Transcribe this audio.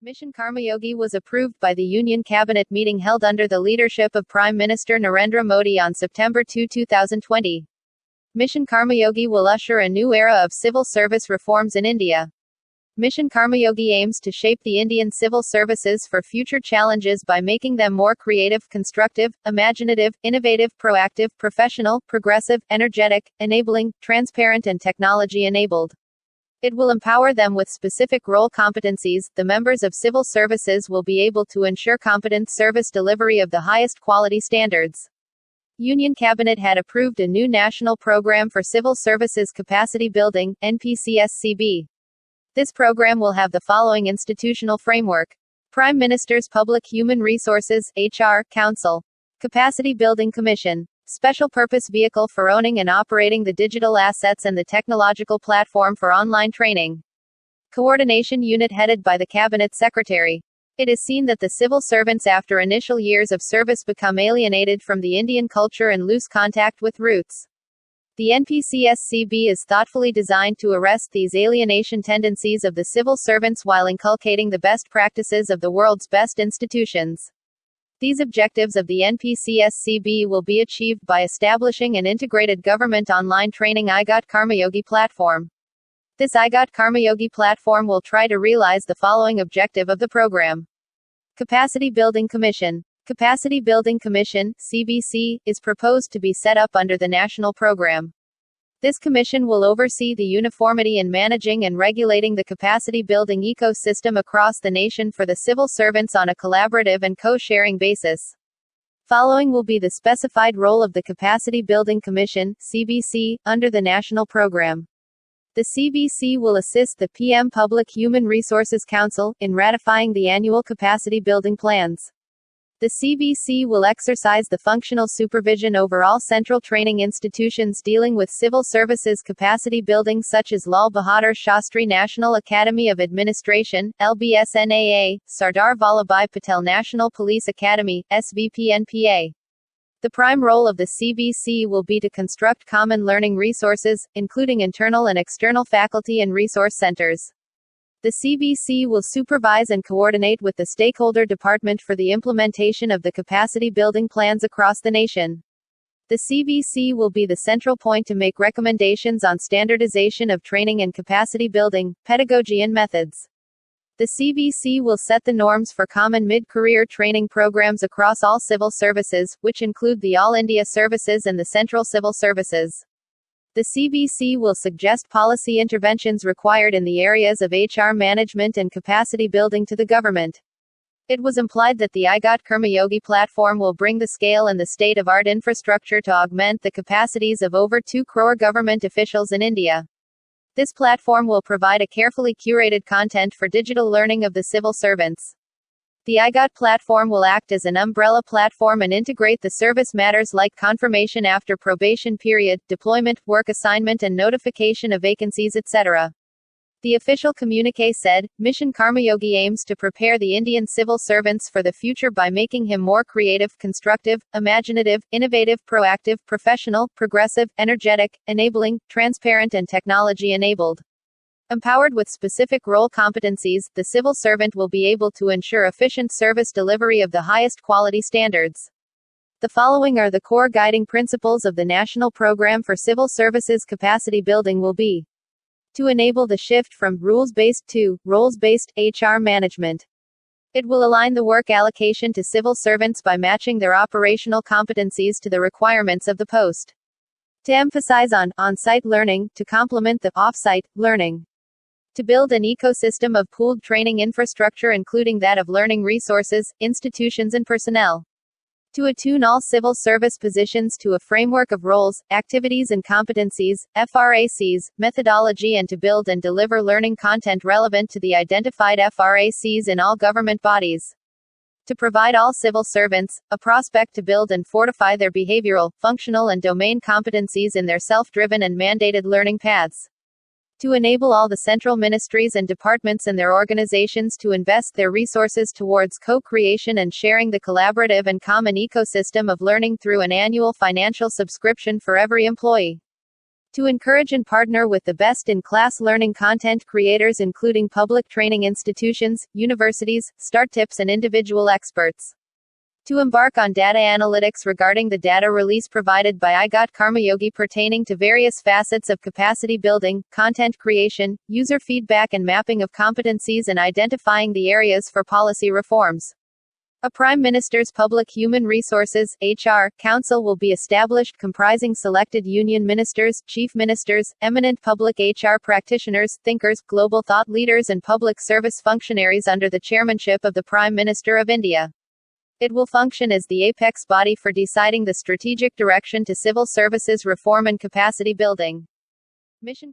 Mission Karmayogi was approved by the Union Cabinet meeting held under the leadership of Prime Minister Narendra Modi on September 2, 2020. Mission Karmayogi will usher a new era of civil service reforms in India. Mission Karmayogi aims to shape the Indian civil services for future challenges by making them more creative, constructive, imaginative, innovative, proactive, professional, progressive, energetic, enabling, transparent, and technology-enabled. It will empower them with specific role competencies. The members of civil services will be able to ensure competent service delivery of the highest quality standards. Union Cabinet had approved a new national program for civil services capacity building, NPCSCB. This program will have the following institutional framework: Prime Minister's Public Human Resources (HR) Council, Capacity Building Commission, Special Purpose Vehicle for owning and operating the digital assets and the technological platform for online training, Coordination Unit headed by the Cabinet Secretary. It is seen that the civil servants after initial years of service become alienated from the Indian culture and lose contact with roots. The NPCSCB is thoughtfully designed to arrest these alienation tendencies of the civil servants while inculcating the best practices of the world's best institutions. These objectives of the NPCSCB will be achieved by establishing an integrated government online training IGOT Karmayogi platform. This IGOT Karmayogi platform will try to realize the following objective of the program. Capacity Building Commission. Capacity Building Commission, CBC, is proposed to be set up under the national program. This commission will oversee the uniformity in managing and regulating the capacity building ecosystem across the nation for the civil servants on a collaborative and co-sharing basis. Following will be the specified role of the Capacity Building Commission, CBC, under the national program. The CBC will assist the PM Public Human Resources Council in ratifying the annual capacity building plans. The CBC will exercise the functional supervision over all central training institutions dealing with civil services capacity building such as Lal Bahadur Shastri National Academy of Administration, LBSNAA, Sardar Vallabhbhai Patel National Police Academy, SVPNPA. The prime role of the CBC will be to construct common learning resources, including internal and external faculty and resource centers. The CBC will supervise and coordinate with the stakeholder department for the implementation of the capacity building plans across the nation. The CBC will be the central point to make recommendations on standardization of training and capacity building, pedagogy and methods. The CBC will set the norms for common mid-career training programs across all civil services, which include the All India Services and the Central Civil Services. The CBC will suggest policy interventions required in the areas of HR management and capacity building to the government. It was implied that the IGOT Karmayogi platform will bring the scale and the state-of-art infrastructure to augment the capacities of over 2 crore government officials in India. This platform will provide a carefully curated content for digital learning of the civil servants. The IGOT platform will act as an umbrella platform and integrate the service matters like confirmation after probation period, deployment, work assignment and notification of vacancies etc. The official communiqué said, Mission Karmayogi aims to prepare the Indian civil servants for the future by making him more creative, constructive, imaginative, innovative, proactive, professional, progressive, energetic, enabling, transparent and technology-enabled. Empowered with specific role competencies, the civil servant will be able to ensure efficient service delivery of the highest quality standards. The following are the core guiding principles of the National Program for Civil Services Capacity Building will be: to enable the shift from rules-based to roles-based HR management. It will align the work allocation to civil servants by matching their operational competencies to the requirements of the post. To emphasize on-site learning, to complement the off-site learning. To build an ecosystem of pooled training infrastructure including that of learning resources, institutions and personnel. To attune all civil service positions to a framework of roles, activities and competencies, FRACs, methodology and to build and deliver learning content relevant to the identified FRACs in all government bodies. To provide all civil servants a prospect to build and fortify their behavioral, functional and domain competencies in their self-driven and mandated learning paths. To enable all the central ministries and departments and their organizations to invest their resources towards co-creation and sharing the collaborative and common ecosystem of learning through an annual financial subscription for every employee. To encourage and partner with the best-in-class learning content creators including public training institutions, universities, startups and individual experts. To embark on data analytics regarding the data release provided by iGot Karma Yogi pertaining to various facets of capacity building, content creation, user feedback and mapping of competencies and identifying the areas for policy reforms. A Prime Minister's Public Human Resources (HR) Council will be established comprising selected union ministers, chief ministers, eminent public HR practitioners, thinkers, global thought leaders and public service functionaries under the chairmanship of the Prime Minister of India. It will function as the apex body for deciding the strategic direction to civil services reform and capacity building. Mission